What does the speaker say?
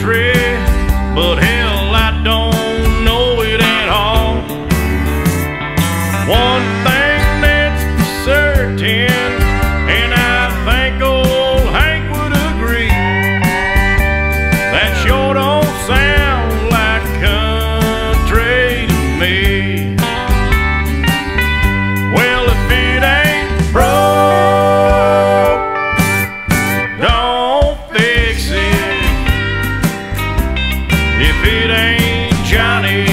country, but hell, I don't know it at all. One thing that's certain, and I think old Hank would agree, that sure don't sound like country to me. Well, if it ain't broke, don't fix it. If it ain't Johnny